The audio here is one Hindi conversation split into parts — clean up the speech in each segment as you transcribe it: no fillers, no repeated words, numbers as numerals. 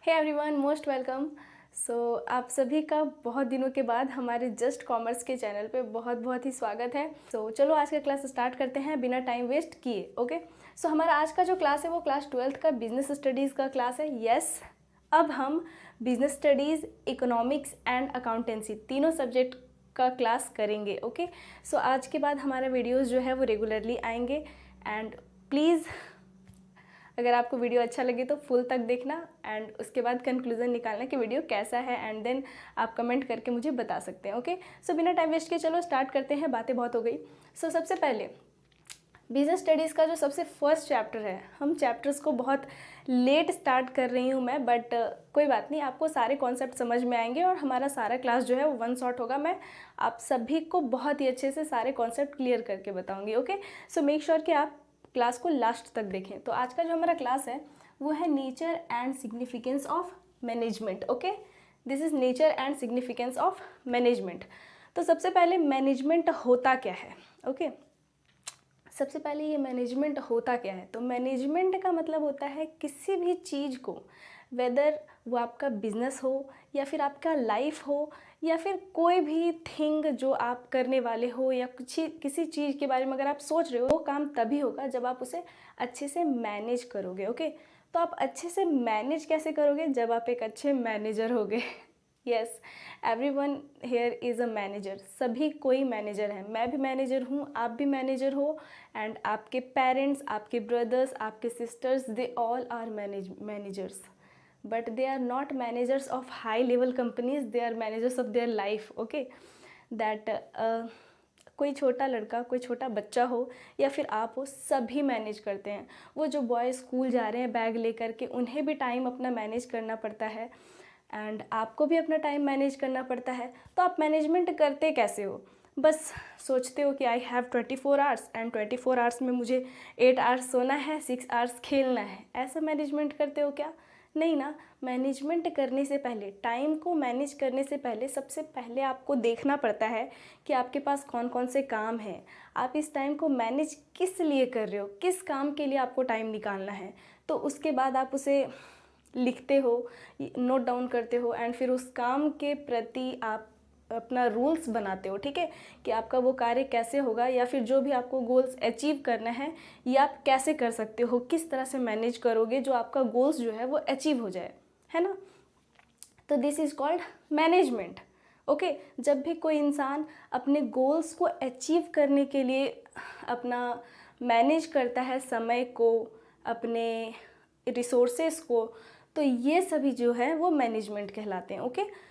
Hey everyone, most welcome. आप सभी का बहुत दिनों के बाद हमारे जस्ट कॉमर्स के चैनल पे बहुत बहुत ही स्वागत है। चलो आज का क्लास स्टार्ट करते हैं बिना टाइम वेस्ट किए। ओके, हमारा आज का जो क्लास है वो क्लास 12th का बिजनेस स्टडीज़ का क्लास है। यस, अब हम business studies, economics and accountancy तीनों सब्जेक्ट का क्लास करेंगे। ओके, आज के बाद हमारा वीडियोज़ जो है वो रेगुलरली आएंगे। एंड प्लीज़, अगर आपको वीडियो अच्छा लगे तो फुल तक देखना एंड उसके बाद कंक्लूजन निकालना कि वीडियो कैसा है, एंड देन आप कमेंट करके मुझे बता सकते हैं। ओके, बिना टाइम वेस्ट के चलो स्टार्ट करते हैं। बातें बहुत हो गई। सबसे पहले बिजनेस स्टडीज़ का जो सबसे फर्स्ट चैप्टर है, हम चैप्टर्स को बहुत लेट स्टार्ट कर रही हूँ मैं, बट कोई बात नहीं, आपको सारे कॉन्सेप्ट समझ में आएंगे और हमारा सारा क्लास जो है वो वन शॉट होगा। मैं आप सभी को बहुत ही अच्छे से सारे कॉन्सेप्ट क्लियर करके बताऊँगी। ओके, मेक श्योर कि आप क्लास को लास्ट तक देखें। तो आज का जो हमारा क्लास है वो है nature and significance of management. Okay, this is nature and significance of management. तो सबसे पहले मैनेजमेंट होता क्या है? ओके, सबसे पहले ये मैनेजमेंट होता क्या है? तो मैनेजमेंट का मतलब होता है किसी भी चीज़ को, वेदर वो आपका बिजनेस हो या फिर आपका लाइफ हो या फिर कोई भी थिंग जो आप करने वाले हो या किसी चीज़ के बारे में अगर आप सोच रहे हो, वो काम तभी होगा जब आप उसे अच्छे से मैनेज करोगे। ओके, तो आप अच्छे से मैनेज कैसे करोगे? जब आप एक अच्छे मैनेजर होगे। Yes, everyone here is a manager. सभी कोई मैनेजर है। मैं भी मैनेजर हूँ, आप भी मैनेजर हो, एंड आपके पेरेंट्स, आपके ब्रदर्स, आपके sisters, they all are managers, but they are not managers of high level companies, they are managers of their life. Okay, that कोई छोटा लड़का, कोई छोटा बच्चा हो या फिर आप हो, सभी मैनेज करते हैं। वो जो बॉय स्कूल जा रहे हैं बैग लेकर के, उन्हें भी टाइम अपना मैनेज करना पड़ता है, एंड आपको भी अपना टाइम मैनेज करना पड़ता है। तो आप मैनेजमेंट करते कैसे हो? बस सोचते हो कि I have 24 hours and 24 hours में मुझे 8 आवर्स सोना है, 6 आवर्स खेलना है, ऐसा मैनेजमेंट करते हो क्या? नहीं ना। मैनेजमेंट करने से पहले, टाइम को मैनेज करने से पहले, सबसे पहले आपको देखना पड़ता है कि आपके पास कौन कौन से काम हैं, आप इस टाइम को मैनेज किस लिए कर रहे हो, किस काम के लिए आपको टाइम निकालना है। तो उसके बाद आप उसे लिखते हो, नोट डाउन करते हो, एंड फिर उस काम के प्रति आप अपना रूल्स बनाते हो। ठीक है, कि आपका वो कार्य कैसे होगा, या फिर जो भी आपको गोल्स अचीव करना है ये आप कैसे कर सकते हो, किस तरह से मैनेज करोगे जो आपका गोल्स जो है वो अचीव हो जाए, है ना। तो this is called management. Okay, जब भी कोई इंसान अपने गोल्स को अचीव करने के लिए अपना मैनेज करता है, समय को, अपने रिसोर्सेस को, तो ये सभी जो है वो मैनेजमेंट कहलाते हैं। ओके,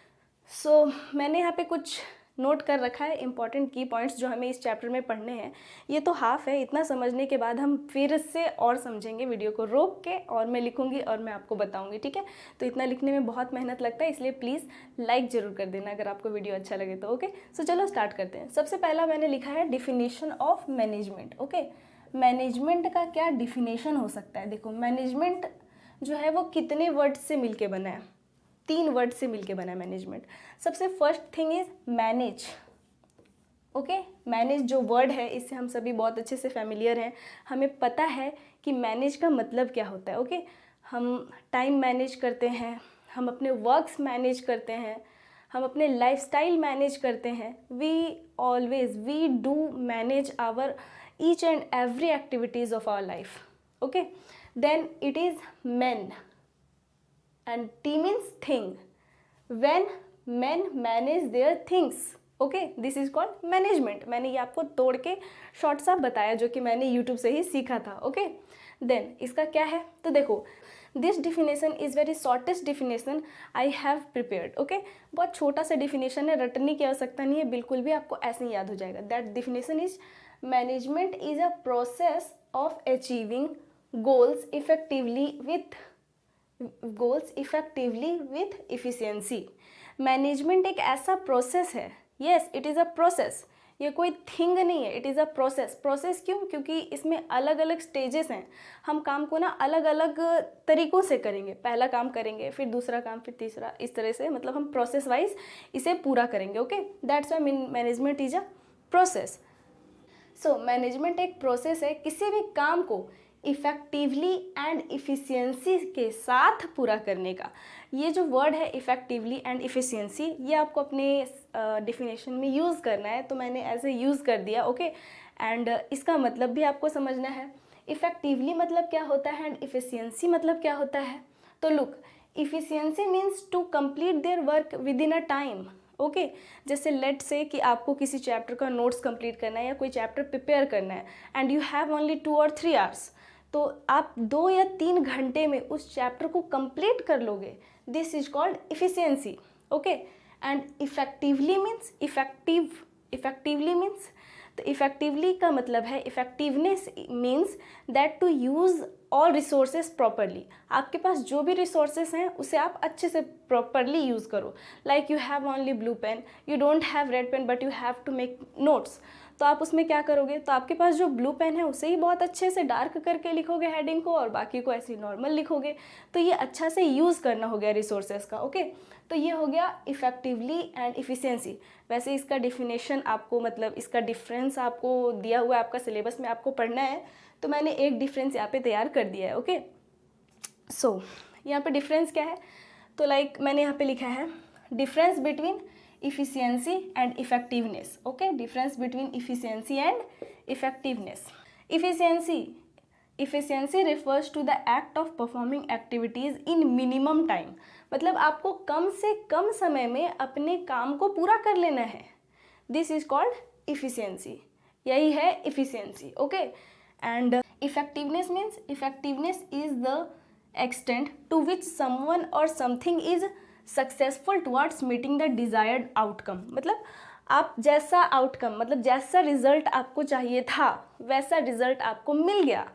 मैंने यहाँ पे कुछ नोट कर रखा है इंपॉर्टेंट की पॉइंट्स जो हमें इस चैप्टर में पढ़ने हैं। ये तो हाफ है, इतना समझने के बाद हम फिर से और समझेंगे, वीडियो को रोक के, और मैं लिखूंगी और मैं आपको बताऊंगी। ठीक है, तो इतना लिखने में बहुत मेहनत लगता है, इसलिए प्लीज़ लाइक ज़रूर कर देना अगर आपको वीडियो अच्छा लगे तो। ओके, चलो स्टार्ट करते हैं। सबसे पहला मैंने लिखा है definition of management. Okay, management का क्या डिफिनेशन हो सकता है? देखो, मैनेजमेंट जो है वो कितने वर्ड से मिलके बना है? 3 वर्ड से मिलके बना है मैनेजमेंट। सबसे first thing is manage. Okay, manage जो वर्ड है इससे हम सभी बहुत अच्छे से फैमिलियर हैं, हमें पता है कि मैनेज का मतलब क्या होता है। ओके, हम टाइम मैनेज करते हैं, हम अपने वर्क्स मैनेज करते हैं, हम अपने लाइफस्टाइल मैनेज करते हैं। We do manage our each and every activities of our life. Okay, then it is man, and T means thing. When men manage their things, okay, this is called management. मैंने ये आपको तोड़ के शॉर्ट सा बताया जो कि मैंने YouTube से ही सीखा था। ओके, देन इसका क्या है? तो देखो, this definition is very shortest definition I have prepared. Okay, बहुत छोटा सा डिफिनेशन है, रटने की आवश्यकता नहीं है बिल्कुल भी, आपको ऐसे ही याद हो जाएगा। That definition is management is a process of achieving goals effectively with efficiency. Management एक ऐसा प्रोसेस है, yes it is a process, ये कोई थिंग नहीं है, it is a process. Process क्यों? क्योंकि इसमें अलग अलग स्टेजेस हैं, हम काम को ना अलग अलग तरीक़ों से करेंगे। पहला काम करेंगे, फिर दूसरा काम, फिर तीसरा, इस तरह से, मतलब हम प्रोसेस वाइज इसे पूरा करेंगे। Okay, that's why management is a process. Management एक प्रोसेस है किसी भी काम को इफ़ेक्टिवली एंड इफ़िशियंसी के साथ पूरा करने का। ये जो वर्ड है इफ़ेक्टिवली एंड इफ़िशियंसी, ये आपको अपने डिफिनेशन में यूज़ करना है, तो मैंने ऐसे यूज़ कर दिया, ओके। एंड इसका मतलब भी आपको समझना है। इफ़ेक्टिवली मतलब क्या होता है एंड इफ़िशियंसी मतलब क्या होता है। तो look, efficiency means to complete their work within a time, okay. जैसे लेट से कि आपको किसी चैप्टर का नोट्स कंप्लीट करना है या कोई चैप्टर प्रिपेयर करना है एंड यू हैव ओनली 2 और 3 आवर्स, तो आप 2 या 3 घंटे में उस चैप्टर को कंप्लीट कर लोगे। This is called efficiency, okay. And effectively means effectively means, तो इफ़ेक्टिवली का मतलब है, effectiveness means that to use all resources properly. आपके पास जो भी रिसोर्सेज हैं उसे आप अच्छे से प्रॉपरली यूज़ करो। Like you have only blue pen, you don't have red pen but you have to make notes, तो आप उसमें क्या करोगे, तो आपके पास जो ब्लू पेन है उसे ही बहुत अच्छे से डार्क करके लिखोगे हेडिंग को और बाकी को ऐसे नॉर्मल लिखोगे। तो ये अच्छा से यूज़ करना हो गया रिसोर्सेज का, ओके। तो ये हो गया इफ़ेक्टिवली एंड इफ़िशियंसी। वैसे इसका डिफिनेशन आपको, मतलब इसका डिफरेंस आपको दिया हुआ है, आपका सिलेबस में आपको पढ़ना है, तो मैंने एक डिफरेंस यहाँ पे तैयार कर दिया है, ओके। सो यहाँ पे डिफरेंस क्या है, तो लाइक मैंने यहाँ पे लिखा है difference between efficiency and effectiveness, okay, difference between efficiency and effectiveness. efficiency refers to the act of performing activities in minimum time, मतलब आपको कम से कम समय में अपने काम को पूरा कर लेना है। दिस इज कॉल्ड efficiency, यही है efficiency, okay। and effectiveness means effectiveness is the extent to which someone or something is successful towards meeting the desired outcome, मतलब आप जैसा आउटकम, मतलब जैसा रिजल्ट आपको चाहिए था वैसा रिजल्ट आपको मिल गया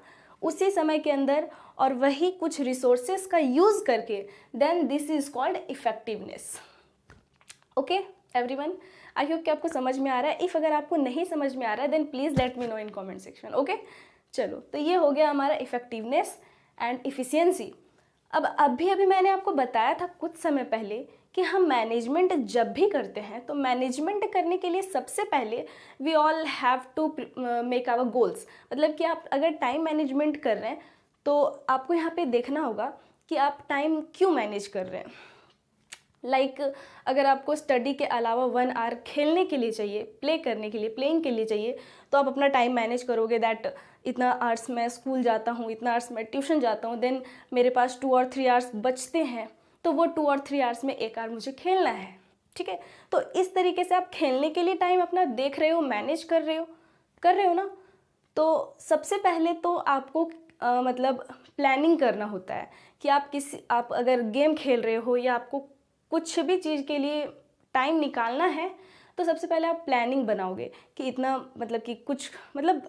उसी समय के अंदर और वही कुछ रिसोर्सेज का यूज़ करके, then this is called effectiveness, okay everyone. I hope कि आपको समझ में आ रहा है। इफ़ अगर आपको नहीं समझ में आ रहा है then please let me know in comment section, okay. चलो, तो ये हो गया हमारा इफेक्टिवनेस एंड इफ़िशियंसी। अब अभी मैंने आपको बताया था कुछ समय पहले कि हम मैनेजमेंट जब भी करते हैं तो मैनेजमेंट करने के लिए सबसे पहले we all have to make our goals, मतलब कि आप अगर टाइम मैनेजमेंट कर रहे हैं तो आपको यहाँ पे देखना होगा कि आप टाइम क्यों मैनेज कर रहे हैं। लाइक अगर आपको स्टडी के अलावा 1 आवर खेलने के लिए चाहिए, प्ले करने के लिए, प्लेइंग के लिए चाहिए, तो आप अपना टाइम मैनेज करोगे दैट इतना आवर्स मैं स्कूल जाता हूँ, इतना आवर्स मैं ट्यूशन जाता हूँ, देन मेरे पास 2 और 3 आवर्स बचते हैं, तो वो 2 और 3 आवर्स में 1 आवर मुझे खेलना है, ठीक है। तो इस तरीके से आप खेलने के लिए टाइम अपना देख रहे हो, मैनेज कर रहे हो ना। तो सबसे पहले तो आपको मतलब प्लानिंग करना होता है कि आप अगर गेम खेल रहे हो या आपको कुछ भी चीज़ के लिए टाइम निकालना है, तो सबसे पहले आप प्लानिंग बनाओगे कि इतना, मतलब कि कुछ, मतलब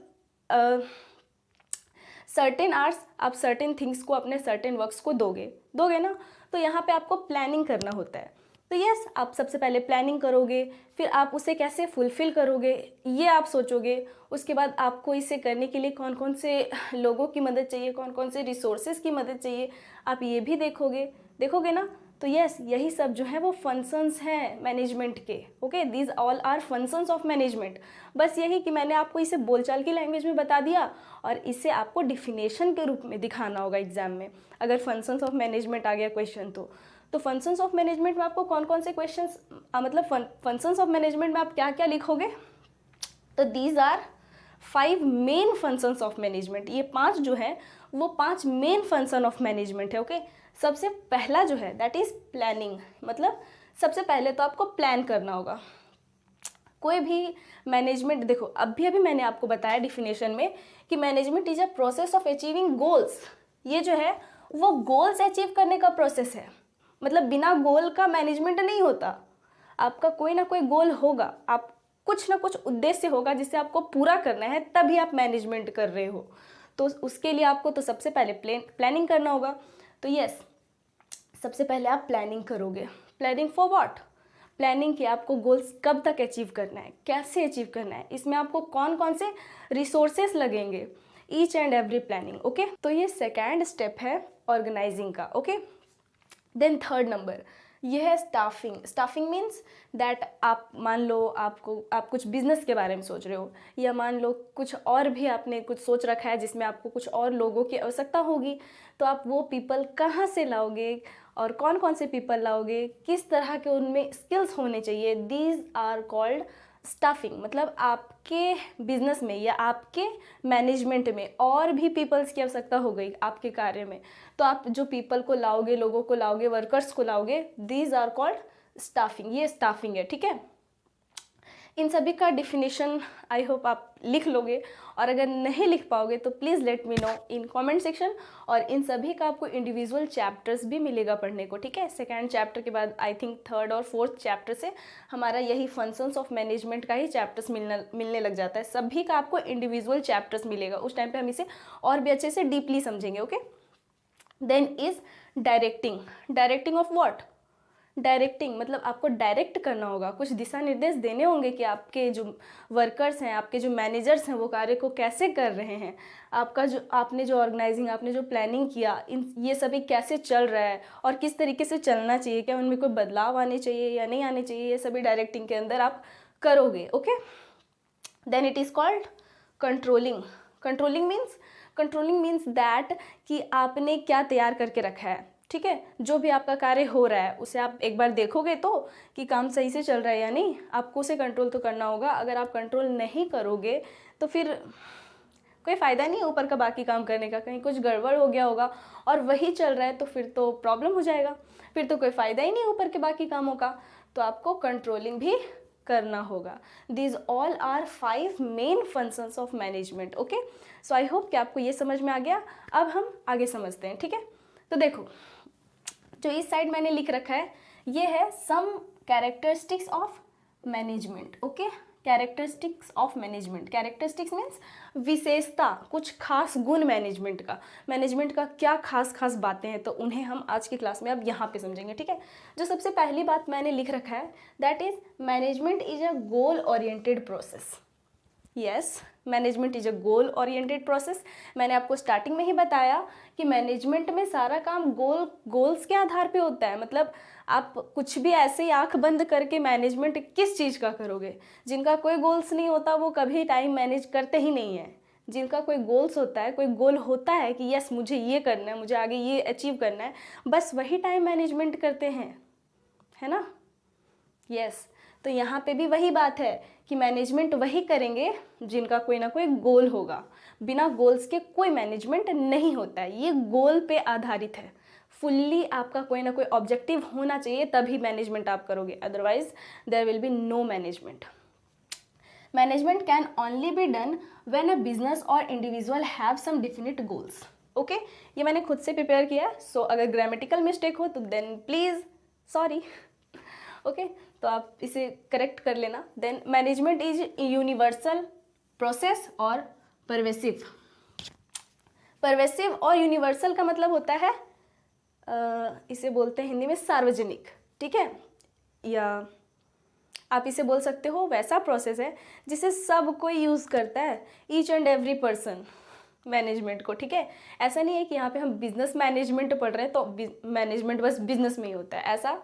सर्टेन आवर्स आप सर्टेन थिंग्स को, अपने सर्टेन वर्क्स को दोगे ना। तो यहाँ पे आपको प्लानिंग करना होता है। तो यस, आप सबसे पहले प्लानिंग करोगे, फिर आप उसे कैसे फुलफ़िल करोगे ये आप सोचोगे। उसके बाद आपको इसे करने के लिए कौन कौन से लोगों की मदद चाहिए, कौन कौन से रिसोर्सेज की मदद चाहिए, आप ये भी देखोगे ना। तो यस, यही सब जो है वो फंक्शंस हैं मैनेजमेंट के, okay. These all are functions of management. बस यही कि मैंने आपको इसे बोलचाल की लैंग्वेज में बता दिया और इसे आपको डिफिनेशन के रूप में दिखाना होगा एग्जाम में, अगर फंक्शंस ऑफ मैनेजमेंट आ गया क्वेश्चन तो फंक्शंस ऑफ मैनेजमेंट में आपको कौन कौन से क्वेश्चंस, मतलब फंक्शंस ऑफ मैनेजमेंट में आप क्या क्या लिखोगे, तो these are 5 main functions of management. ये 5 जो है वो 5 मेन फंक्शन ऑफ मैनेजमेंट है, ओके। सबसे पहला जो है दैट इज़ प्लानिंग, मतलब सबसे पहले तो आपको प्लान करना होगा। कोई भी मैनेजमेंट, देखो अभी मैंने आपको बताया डिफिनेशन में कि management is a process of achieving goals. ये जो है वो गोल्स अचीव करने का प्रोसेस है, मतलब बिना गोल का मैनेजमेंट नहीं होता। आपका कोई ना कोई गोल होगा, आप कुछ ना कुछ उद्देश्य होगा जिसे आपको पूरा करना है, तभी आप मैनेजमेंट कर रहे हो। तो उसके लिए आपको तो सबसे पहले प्लानिंग करना होगा। तो यस, सबसे पहले आप प्लानिंग करोगे। Planning for what? प्लानिंग कि आपको गोल्स कब तक अचीव करना है, कैसे अचीव करना है, इसमें आपको कौन कौन से रिसोर्सेस लगेंगे, each and every planning, okay. तो ये सेकेंड स्टेप है ऑर्गेनाइजिंग का, ओके। देन थर्ड नंबर, ये है स्टाफिंग। स्टाफिंग मीन्स दैट आप मान लो आप कुछ बिजनेस के बारे में सोच रहे हो, या मान लो कुछ और भी आपने कुछ सोच रखा है जिसमें आपको कुछ और लोगों की आवश्यकता होगी, तो आप वो पीपल कहाँ से लाओगे और कौन कौन से पीपल लाओगे, किस तरह के उनमें स्किल्स होने चाहिए, दीज आर कॉल्ड स्टाफिंग। मतलब आपके बिजनेस में या आपके मैनेजमेंट में और भी पीपल्स की आवश्यकता हो गई आपके कार्य में, तो आप जो पीपल को लाओगे, लोगों को लाओगे, वर्कर्स को लाओगे, दीज आर कॉल्ड स्टाफिंग। ये स्टाफिंग है, ठीक है। इन सभी का डिफिनीशन आई होप आप लिख लोगे, और अगर नहीं लिख पाओगे तो please let me know in comment section. और इन सभी का आपको इंडिविजुअल चैप्टर्स भी मिलेगा पढ़ने को, ठीक है। सेकेंड चैप्टर के बाद आई थिंक थर्ड और फोर्थ चैप्टर से हमारा यही फंक्शंस ऑफ मैनेजमेंट का ही चैप्टर्स मिलने लग जाता है। सभी का आपको इंडिविजुअल चैप्टर्स मिलेगा, उस टाइम पर हम इसे और भी अच्छे से डीपली समझेंगे, okay. Then is directing. Directing of what? Directing मतलब आपको डायरेक्ट करना होगा, कुछ दिशा निर्देश देने होंगे कि आपके जो वर्कर्स हैं, आपके जो मैनेजर्स हैं, वो कार्य को कैसे कर रहे हैं, आपका जो आपने जो ऑर्गेनाइजिंग, आपने जो प्लानिंग किया, इन ये सभी कैसे चल रहा है और किस तरीके से चलना चाहिए, क्या उनमें कोई बदलाव आने चाहिए या नहीं आने चाहिए, ये सभी डायरेक्टिंग के अंदर आप करोगे, okay. Then it is called controlling. Controlling means that कि आपने क्या तैयार करके रखा है, ठीक है। जो भी आपका कार्य हो रहा है उसे आप एक बार देखोगे तो कि काम सही से चल रहा है या नहीं, आपको उसे कंट्रोल तो करना होगा। अगर आप कंट्रोल नहीं करोगे तो फिर कोई फ़ायदा नहीं है ऊपर का बाकी काम करने का, कहीं कुछ गड़बड़ हो गया होगा और वही चल रहा है तो फिर तो प्रॉब्लम हो जाएगा, फिर तो कोई फ़ायदा ही नहीं ऊपर के बाकी कामों का। तो आपको कंट्रोलिंग भी करना होगा। These all are 5 main functions of management, okay. So I hope कि आपको ये समझ में आ गया। अब हम आगे समझते हैं, ठीक है। तो देखो, जो इस साइड मैंने लिख रखा है ये है some characteristics of management, okay. Characteristics of management. Characteristics means विशेषता, कुछ खास गुण मैनेजमेंट का क्या खास खास बातें हैं, तो उन्हें हम आज की क्लास में अब यहाँ पे समझेंगे, ठीक है। जो सबसे पहली बात मैंने लिख रखा है that is management is a goal oriented process. Yes, management is a goal oriented process. मैंने आपको स्टार्टिंग में ही बताया कि मैनेजमेंट में सारा काम गोल्स के आधार पे होता है। मतलब आप कुछ भी ऐसे ही आंख बंद करके मैनेजमेंट किस चीज़ का करोगे? जिनका कोई गोल्स नहीं होता वो कभी टाइम मैनेज करते ही नहीं है। जिनका कोई गोल्स होता है, कोई गोल होता है कि यस मुझे ये करना है, मुझे आगे ये अचीव करना है, बस वही टाइम मैनेजमेंट करते हैं, है ना। यस, तो यहाँ पे भी वही बात है कि मैनेजमेंट वही करेंगे जिनका कोई ना कोई गोल होगा। बिना गोल्स के कोई मैनेजमेंट नहीं होता है, ये गोल पे आधारित है। फुल्ली आपका कोई ना कोई ऑब्जेक्टिव होना चाहिए तभी मैनेजमेंट आप करोगे, otherwise there will be no management. Management can only be done when a business और individual have some definite goals, okay. ये मैंने खुद से प्रिपेयर किया, सो अगर ग्रामेटिकल मिस्टेक हो तो देन प्लीज़ सॉरी, ओके। तो आप इसे करेक्ट कर लेना। Then management is universal process और परवेसिव। परवेसिव और यूनिवर्सल का मतलब होता है इसे बोलते हैं हिंदी में सार्वजनिक, ठीक है। या आप इसे बोल सकते हो वैसा प्रोसेस है जिसे सब कोई यूज़ करता है, each and every person, management को, ठीक है। ऐसा नहीं है कि यहाँ पे हम बिजनेस मैनेजमेंट पढ़ रहे हैं तो मैनेजमेंट बस बिजनेस में ही होता है, ऐसा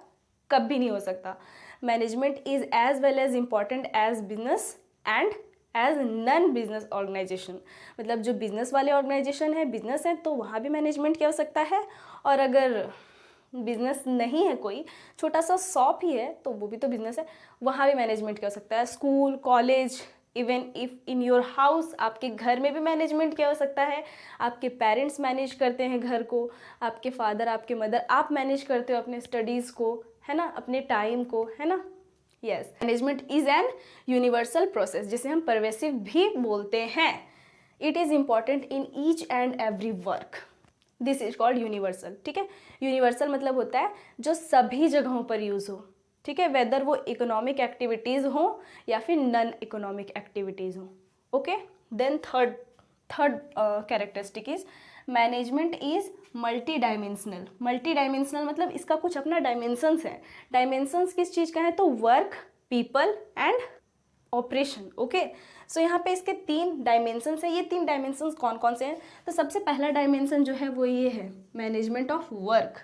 कभी नहीं हो सकता। Management is as well as important as business and as non business organisation. मतलब जो बिजनेस वाले ऑर्गेनाइजेशन है, बिजनेस है, तो वहाँ भी मैनेजमेंट की आवश्यकता है, और अगर बिजनेस नहीं है, कोई छोटा सा शॉप ही है तो वो भी तो बिजनेस है, वहाँ भी मैनेजमेंट की आवश्यकता है। School, college, even if in your house, आपके घर में भी मैनेजमेंट की आवश्यकता है। आपके पेरेंट्स मैनेज करते हैं घर को, आपके फादर, आपके मदर, आप मैनेज करते हो अपने स्टडीज़ को, है ना, अपने टाइम को, है ना। Yes, management is an universal process, जिसे हम परवेसिव भी बोलते हैं। It is important in each and every work, this is called universal, ठीक है। यूनिवर्सल मतलब होता है जो सभी जगहों पर यूज़ हो, ठीक है, वेदर वो इकोनॉमिक एक्टिविटीज़ हो या फिर नॉन इकोनॉमिक एक्टिविटीज़ हो, okay. Then third characteristic is management is multi dimensional. Multi dimensional मतलब इसका कुछ अपना डायमेंशंस है। डायमेंशंस किस चीज़ का है? तो work, people and operation, okay. So यहाँ पे इसके 3 डायमेंशंस हैं। ये 3 डायमेंशंस कौन कौन से हैं? तो सबसे पहला डायमेंशन जो है वो ये है management of work,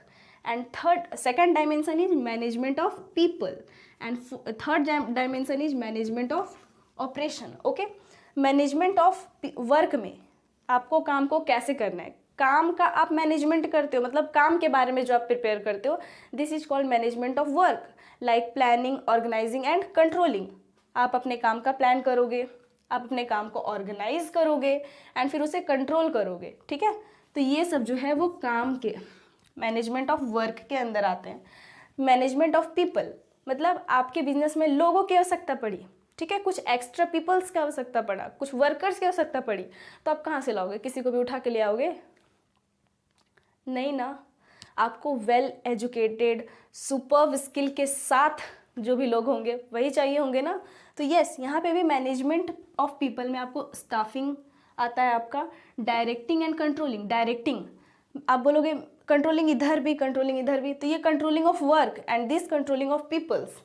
and second dimension is management of people and third dimension is management of operation. Okay, management of work में आपको काम को कैसे करना है, काम का आप मैनेजमेंट करते हो, मतलब काम के बारे में जो आप प्रिपेयर करते हो, this is called management of work, like planning, organising and controlling. आप अपने काम का प्लान करोगे, आप अपने काम को ऑर्गेनाइज करोगे एंड फिर उसे कंट्रोल करोगे, ठीक है। तो ये सब जो है वो काम के मैनेजमेंट ऑफ वर्क के अंदर आते हैं। मैनेजमेंट ऑफ पीपल मतलब आपके बिजनेस में लोगों की आवश्यकता पड़ी, ठीक है, कुछ एक्स्ट्रा पीपल्स की आवश्यकता पड़ा, कुछ वर्कर्स की आवश्यकता पड़ी, तो आप कहाँ से लाओगे, किसी को भी उठा के ले आओगे, नहीं ना। आपको वेल एजुकेटेड सुपर्ब स्किल के साथ जो भी लोग होंगे वही चाहिए होंगे ना। तो यस, यहाँ पे भी मैनेजमेंट ऑफ पीपल में आपको स्टाफिंग आता है, आपका डायरेक्टिंग एंड कंट्रोलिंग। डायरेक्टिंग आप बोलोगे कंट्रोलिंग इधर भी, कंट्रोलिंग इधर भी, तो ये controlling of work and this controlling of peoples.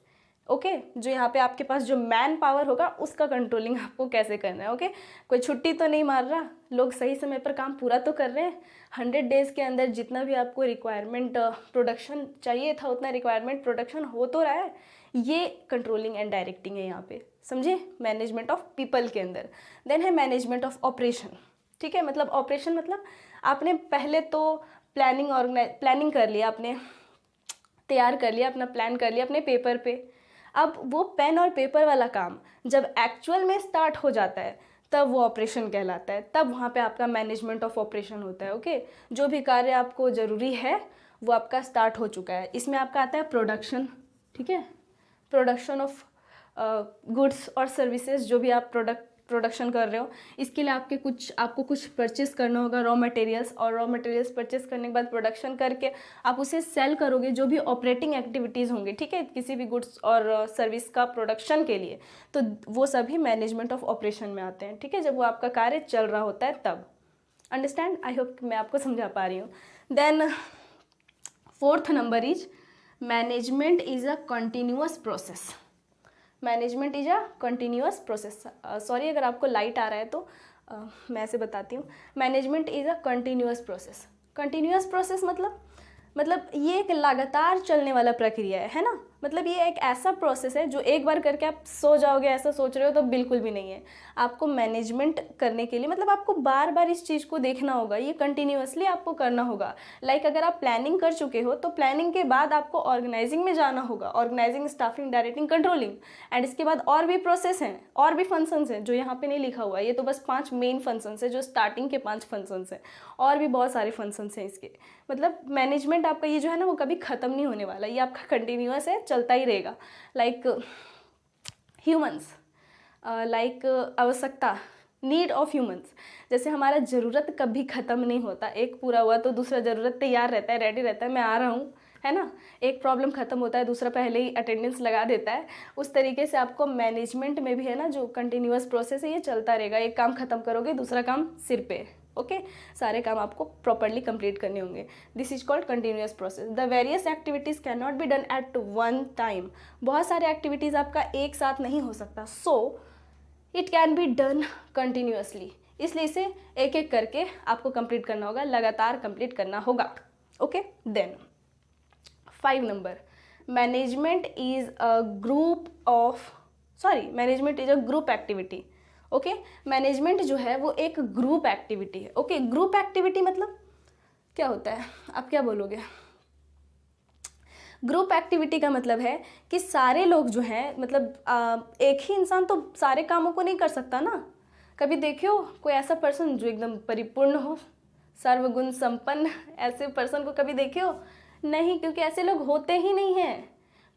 Okay, जो यहाँ पे आपके पास जो मैन पावर होगा उसका कंट्रोलिंग आपको कैसे करना है। ओके, कोई छुट्टी तो नहीं मार रहा, लोग सही समय पर काम पूरा तो कर रहे हैं, 100 डेज के अंदर जितना भी आपको रिक्वायरमेंट प्रोडक्शन चाहिए था उतना रिक्वायरमेंट प्रोडक्शन हो तो रहा है। ये कंट्रोलिंग एंड डायरेक्टिंग है यहाँ पे, समझे, मैनेजमेंट ऑफ पीपल के अंदर। देन है मैनेजमेंट ऑफ ऑपरेशन, ठीक है, मतलब ऑपरेशन मतलब आपने पहले तो प्लानिंग कर लिया, आपने तैयार कर लिया, अपना प्लान कर लिया अपने पेपर पे। अब वो पेन और पेपर वाला काम जब एक्चुअल में स्टार्ट हो जाता है तब वो ऑपरेशन कहलाता है, तब वहाँ पे आपका मैनेजमेंट ऑफ ऑपरेशन होता है। ओके, जो भी कार्य आपको ज़रूरी है वो आपका स्टार्ट हो चुका है। इसमें आपका आता है प्रोडक्शन, ठीक है, प्रोडक्शन ऑफ गुड्स और सर्विसेज, जो भी आप प्रोडक्शन कर रहे हो, इसके लिए आपको कुछ परचेस करना होगा, रॉ मटेरियल्स, और रॉ मटेरियल्स परचेस करने के बाद प्रोडक्शन करके आप उसे सेल करोगे, जो भी ऑपरेटिंग एक्टिविटीज़ होंगी, ठीक है, किसी भी गुड्स और सर्विस का प्रोडक्शन के लिए, तो वो सभी मैनेजमेंट ऑफ ऑपरेशन में आते हैं, ठीक है, जब वो आपका कार्य चल रहा होता है तब। अंडरस्टैंड, आई होप मैं आपको समझा पा रही हूँ। Then fourth number is management is a continuous process. Management is a continuous process. Sorry अगर आपको लाइट आ रहा है तो मैं ऐसे बताती हूँ। Management is a continuous process. Continuous process मतलब ये एक लगातार चलने वाला प्रक्रिया है ना। मतलब ये एक ऐसा प्रोसेस है जो एक बार करके आप सो जाओगे ऐसा सोच रहे हो तो बिल्कुल भी नहीं है। आपको मैनेजमेंट करने के लिए मतलब आपको बार बार इस चीज़ को देखना होगा, ये कंटिन्यूअसली आपको करना होगा। लाइक अगर आप प्लानिंग कर चुके हो तो प्लानिंग के बाद आपको ऑर्गेनाइजिंग में जाना होगा, organising, staffing, directing, controlling, and इसके बाद और भी प्रोसेस हैं, और भी फंक्शंस हैं जो यहाँ पे नहीं लिखा हुआ है। ये तो बस 5 मेन फंक्शंस है, जो स्टार्टिंग के 5 फंक्शंस हैं, और भी बहुत सारे फंक्शंस हैं इसके। मतलब मैनेजमेंट आपका ये जो है ना वो कभी ख़त्म नहीं होने वाला, ये आपका कंटिन्यूअस है, चलता ही रहेगा। लाइक ह्यूमंस, लाइक आवश्यकता, नीड ऑफ ह्यूमंस, जैसे हमारा ज़रूरत कभी ख़त्म नहीं होता, एक पूरा हुआ तो दूसरा ज़रूरत तैयार रहता है, रेडी रहता है, मैं आ रहा हूँ, है ना। एक प्रॉब्लम ख़त्म होता है दूसरा पहले ही अटेंडेंस लगा देता है। उस तरीके से आपको मैनेजमेंट में भी है ना जो कंटिन्यूअस प्रोसेस है ये चलता रहेगा। एक काम ख़त्म करोगे दूसरा काम सिर पे, ओके, सारे काम आपको प्रॉपरली कंप्लीट करने होंगे। This is called continuous process. The various activities can not be done at one time. बहुत सारे एक्टिविटीज़ आपका एक साथ नहीं हो सकता, so it can be done continuously, इसलिए इसे एक एक करके आपको कंप्लीट करना होगा, लगातार कंप्लीट करना होगा। Okay, then 5 number, management is a management is a group activity. Okay, management जो है वो एक ग्रुप एक्टिविटी है। ओके, ग्रुप एक्टिविटी मतलब क्या होता है, आप क्या बोलोगे? ग्रुप एक्टिविटी का मतलब है कि सारे लोग जो हैं, मतलब एक ही इंसान तो सारे कामों को नहीं कर सकता ना। कभी देखियो कोई ऐसा पर्सन जो एकदम परिपूर्ण हो, सर्वगुण संपन्न, ऐसे पर्सन को कभी देखियो? नहीं, क्योंकि ऐसे लोग होते ही नहीं हैं।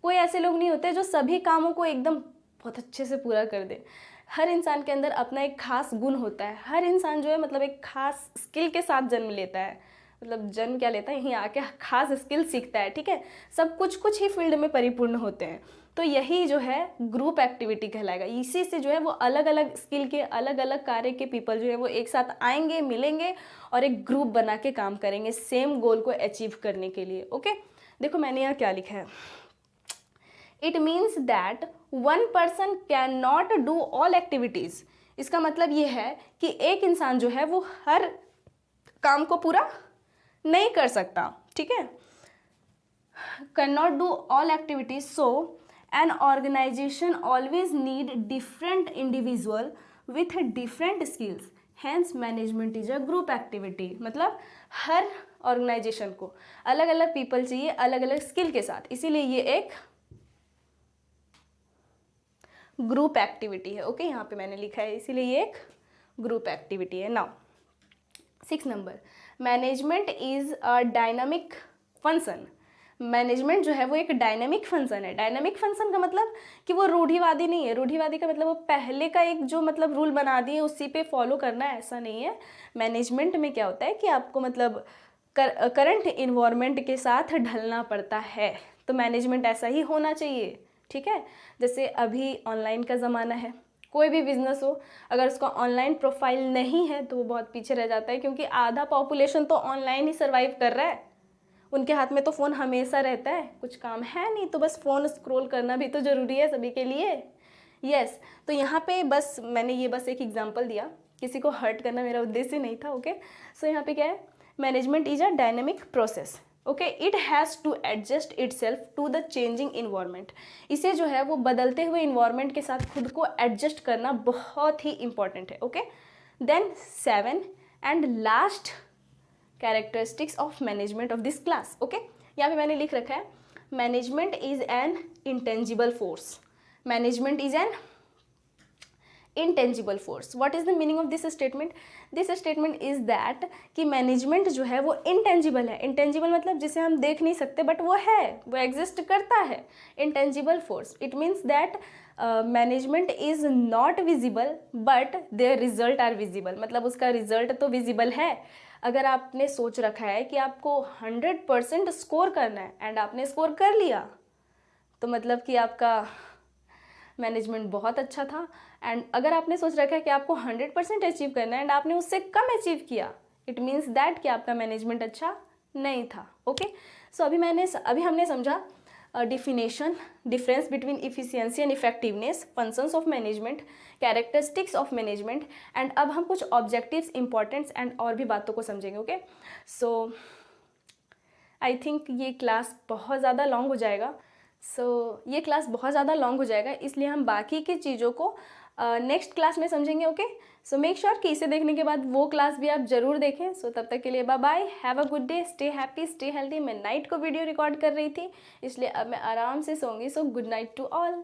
कोई ऐसे लोग नहीं होते जो सभी कामों को एकदम बहुत अच्छे से पूरा कर दे। हर इंसान के अंदर अपना एक खास गुण होता है। हर इंसान जो है मतलब एक खास स्किल के साथ जन्म लेता है, मतलब जन्म क्या लेता है, यहीं आके खास स्किल सीखता है, ठीक है। सब कुछ ही फील्ड में परिपूर्ण होते हैं, तो यही जो है ग्रुप एक्टिविटी कहलाएगा। इसी से जो है वो अलग अलग स्किल के, अलग अलग कार्य के पीपल जो है वो एक साथ आएंगे, मिलेंगे और एक ग्रुप बना के काम करेंगे सेम गोल को अचीव करने के लिए। ओके, देखो मैंने यहाँ क्या लिखा है, it means that one person can not do all activities. इसका मतलब ये है कि एक इंसान जो है वो हर काम को पूरा नहीं कर सकता, ठीक है। cannot do all activities, so an organization always need different individual with different skills, hence management is a group activity। मतलब हर ऑर्गेनाइजेशन को अलग अलग पीपल चाहिए अलग अलग स्किल के साथ, इसीलिए ये एक ग्रुप एक्टिविटी है। ओके, यहाँ पे मैंने लिखा है, इसीलिए ये एक ग्रुप एक्टिविटी है। Now 6 number, management is a dynamic function. Management जो है वो एक डायनामिक फंक्शन है। डायनामिक फंक्शन का मतलब कि वो रूढ़िवादी नहीं है। रूढ़िवादी का मतलब वो पहले का एक जो मतलब रूल बना दिए उसी पे फॉलो करना है, ऐसा नहीं है। मैनेजमेंट में क्या होता है कि आपको मतलब करंट इन्वायरमेंट के साथ ढलना पड़ता है, तो मैनेजमेंट ऐसा ही होना चाहिए। ठीक है, जैसे अभी ऑनलाइन का ज़माना है, कोई भी बिजनेस हो अगर उसका ऑनलाइन प्रोफाइल नहीं है तो वो बहुत पीछे रह जाता है, क्योंकि आधा पॉपुलेशन तो ऑनलाइन ही सर्वाइव कर रहा है। उनके हाथ में तो फ़ोन हमेशा रहता है, कुछ काम है नहीं तो बस फ़ोन स्क्रॉल करना भी तो ज़रूरी है सभी के लिए। यस, तो यहाँ पे बस मैंने ये बस एक एग्जांपल दिया, किसी को हर्ट करना मेरा उद्देश्य नहीं था। ओके, सो यहाँ पे क्या है, management is a dynamic process. Okay, it has to adjust itself to the changing environment. इसे जो है वो बदलते हुए इन्वायरमेंट के साथ खुद को एडजस्ट करना बहुत ही इंपॉर्टेंट है। Okay, then 7 and last characteristics of management of this class. Okay, यहाँ पे मैंने लिख रखा है, management is an intangible force. मैनेजमेंट इज एन intangible force. What is the meaning of this statement? This statement is that कि मैनेजमेंट जो है वो intangible है। intangible मतलब जिसे हम देख नहीं सकते बट वो है, वो एग्जिस्ट करता है। intangible force, it means that management is not visible but their result are visible. मतलब उसका रिजल्ट तो विजिबल है। अगर आपने सोच रखा है कि आपको 100% स्कोर करना है एंड आपने स्कोर कर लिया, तो मतलब कि आपका मैनेजमेंट बहुत अच्छा था। एंड अगर आपने सोच रखा है कि आपको 100% अचीव करना है एंड आपने उससे कम अचीव किया, इट मीन्स दैट कि आपका मैनेजमेंट अच्छा नहीं था। ओके, सो अभी हमने समझा difference between efficiency and effectiveness, functions of management, characteristics of management, and अब हम कुछ ऑब्जेक्टिव्स, इंपॉर्टेंट्स एंड और भी बातों को समझेंगे। ओके, सो आई थिंक ये क्लास बहुत ज़्यादा लॉन्ग हो जाएगा। ये क्लास बहुत ज़्यादा लॉन्ग हो जाएगा, इसलिए हम बाकी की चीज़ों को नेक्स्ट क्लास में समझेंगे। ओके, सो मेक श्योर कि इसे देखने के बाद वो क्लास भी आप ज़रूर देखें। सो तब तक के लिए bye bye, have a good day, stay happy, stay healthy. मैं नाइट को वीडियो रिकॉर्ड कर रही थी, इसलिए अब मैं आराम से सोऊंगी। So good night to all.